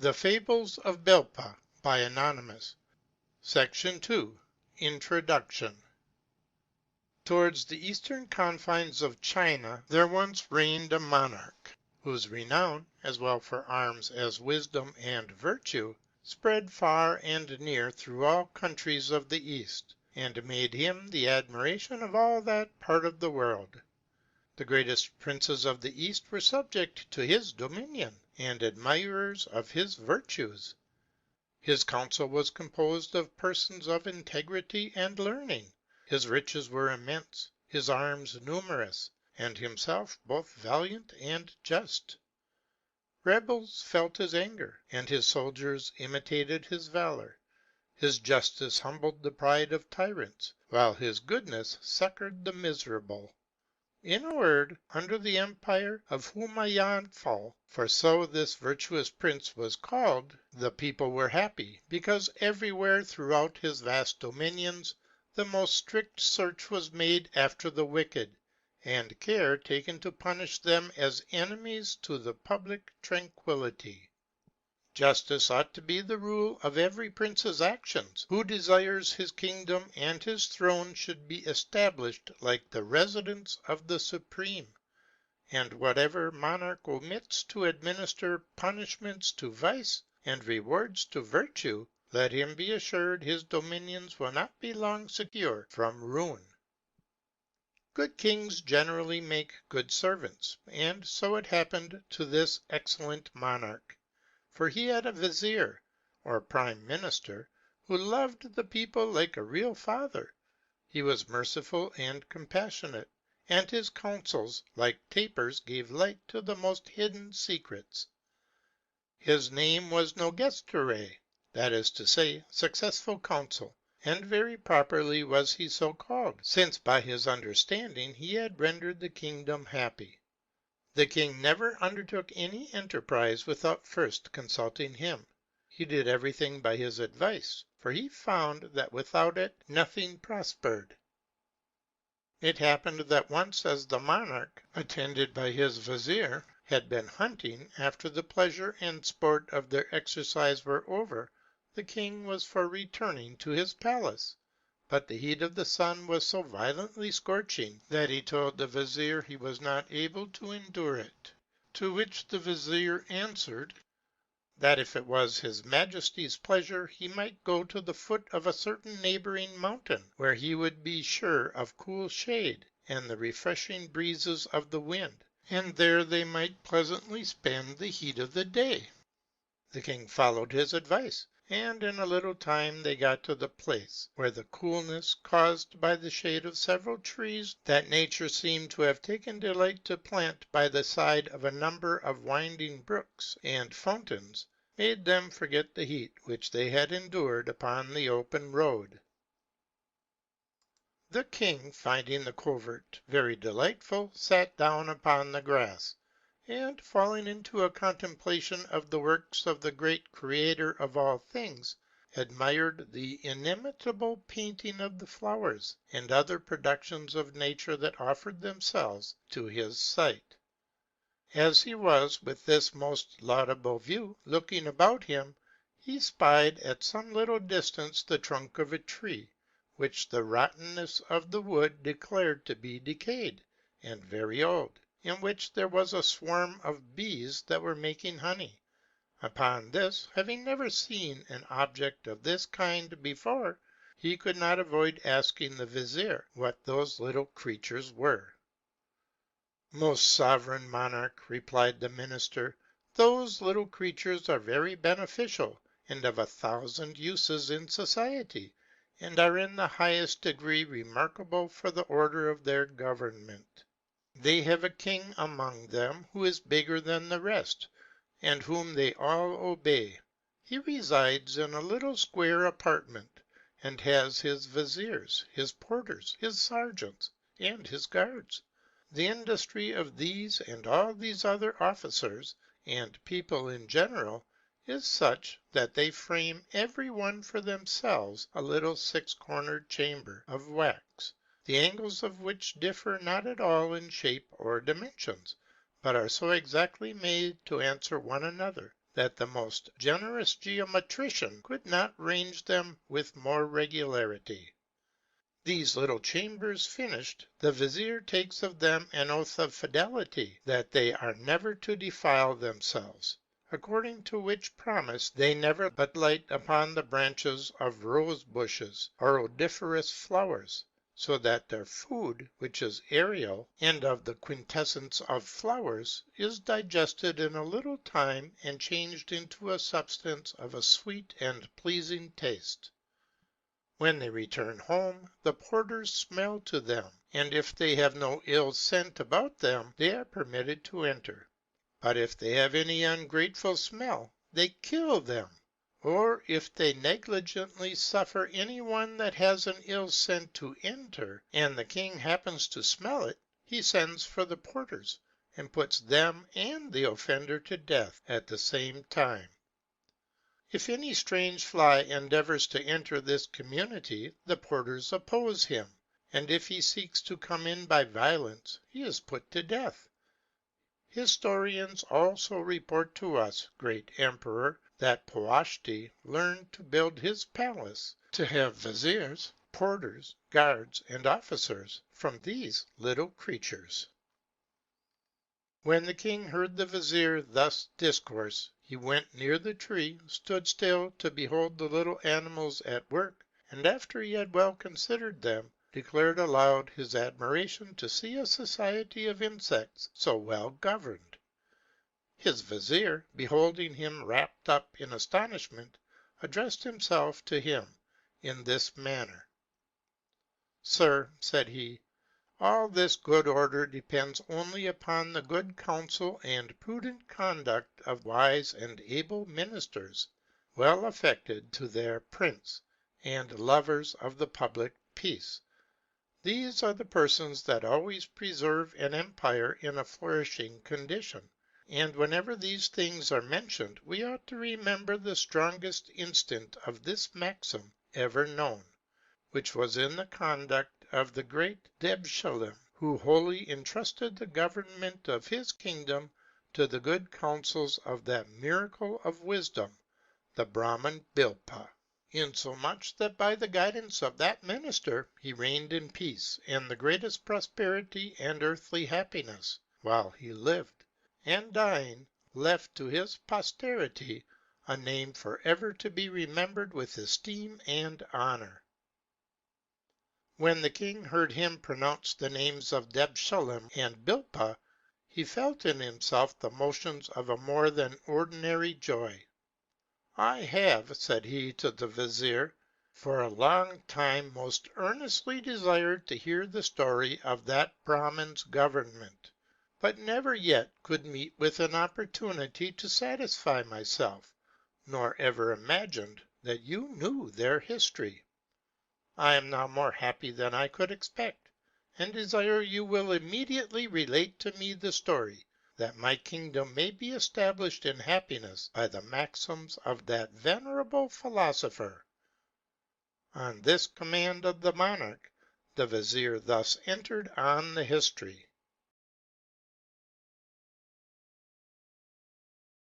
The Fables of Belpa by Anonymous. Section 2. Introduction. Towards the eastern confines of China there once reigned a monarch, whose renown, as well for arms as wisdom and virtue, spread far and near through all countries of the East, and made him the admiration of all that part of the world. The greatest princes of the East were subject to his dominion, and admirers of his virtues. His council was composed of persons of integrity and learning. His riches were immense, his arms numerous, and himself both valiant and just. Rebels felt his anger, and his soldiers imitated his valor. His justice humbled the pride of tyrants, while his goodness succored the miserable. In a word, under the empire of Humayunfal, for so this virtuous prince was called, the people were happy, because everywhere throughout his vast dominions the most strict search was made after the wicked, and care taken to punish them as enemies to the public tranquillity. Justice ought to be the rule of every prince's actions, who desires his kingdom and his throne should be established like the residence of the Supreme; and whatever monarch omits to administer punishments to vice and rewards to virtue, let him be assured his dominions will not be long secure from ruin. Good kings generally make good servants, and so it happened to this excellent monarch. For he had a vizier, or prime minister, who loved the people like a real father. He was merciful and compassionate, and his counsels, like tapers, gave light to the most hidden secrets. His name was Nogestere, that is to say, successful counsel, and very properly was he so called, since by his understanding he had rendered the kingdom happy. The king never undertook any enterprise without first consulting him. He did everything by his advice, for he found that without it nothing prospered. It happened that once as the monarch, attended by his vizier, had been hunting, after the pleasure and sport of their exercise were over, the king was for returning to his palace. But the heat of the sun was so violently scorching that he told the vizier he was not able to endure it. To which the vizier answered, that if it was his majesty's pleasure he might go to the foot of a certain neighboring mountain, where he would be sure of cool shade and the refreshing breezes of the wind, and there they might pleasantly spend the heat of the day. The king followed his advice, and in a little time they got to the place, where the coolness, caused by the shade of several trees that nature seemed to have taken delight to plant by the side of a number of winding brooks and fountains, made them forget the heat which they had endured upon the open road. The king, finding the covert very delightful, sat down upon the grass, and, falling into a contemplation of the works of the great Creator of all things, admired the inimitable painting of the flowers and other productions of nature that offered themselves to his sight. As he was, with this most laudable view, looking about him, he spied at some little distance the trunk of a tree, which the rottenness of the wood declared to be decayed and very old, in which there was a swarm of bees that were making honey. Upon this, having never seen an object of this kind before, he could not avoid asking the vizier what those little creatures were. Most sovereign monarch, replied the minister, those little creatures are very beneficial, and of 1,000 uses in society, and are in the highest degree remarkable for the order of their government. They have a king among them who is bigger than the rest, and whom they all obey. He resides in a little square apartment, and has his viziers, his porters, his sergeants, and his guards. The industry of these and all these other officers, and people in general, is such that they frame every one for themselves a little 6-cornered chamber of wax, the angles of which differ not at all in shape or dimensions, but are so exactly made to answer one another, that the most generous geometrician could not range them with more regularity. These little chambers finished, the Vizier takes of them an oath of fidelity, that they are never to defile themselves; according to which promise they never but light upon the branches of rose bushes or odoriferous flowers, so that their food, which is aerial, and of the quintessence of flowers, is digested in a little time and changed into a substance of a sweet and pleasing taste. When they return home, the porters smell to them, and if they have no ill scent about them, they are permitted to enter. But if they have any ungrateful smell, they kill them. Or if they negligently suffer any one that has an ill scent to enter, and the king happens to smell it, he sends for the porters, and puts them and the offender to death at the same time. If any strange fly endeavors to enter this community, the porters oppose him, and if he seeks to come in by violence, he is put to death. Historians also report to us, great Emperor, that Pwashti learned to build his palace, to have viziers, porters, guards, and officers from these little creatures. When the king heard the Vizier thus discourse, he went near the tree, stood still to behold the little animals at work, and after he had well considered them, declared aloud his admiration to see a society of insects so well governed. His Vizier, beholding him wrapped up in astonishment, addressed himself to him in this manner: "Sir," said he, "all this good order depends only upon the good counsel and prudent conduct of wise and able ministers, well affected to their prince, and lovers of the public peace. These are the persons that always preserve an empire in a flourishing condition. And whenever these things are mentioned, we ought to remember the strongest instance of this maxim ever known, which was in the conduct of the great Debshalem, who wholly entrusted the government of his kingdom to the good counsels of that miracle of wisdom, the Brahman Bilpa, insomuch that by the guidance of that minister he reigned in peace and the greatest prosperity and earthly happiness, while he lived, and dying, left to his posterity a name for ever to be remembered with esteem and honor." When the king heard him pronounce the names of Debshalem and Bilpa, he felt in himself the motions of a more than ordinary joy. "I have," said he to the Vizier, "for a long time most earnestly desired to hear the story of that Brahman's government, but never yet could meet with an opportunity to satisfy myself, nor ever imagined that you knew their history. I am now more happy than I could expect, and desire you will immediately relate to me the story, that my kingdom may be established in happiness by the maxims of that venerable philosopher." On this command of the monarch, the Vizier thus entered on the history.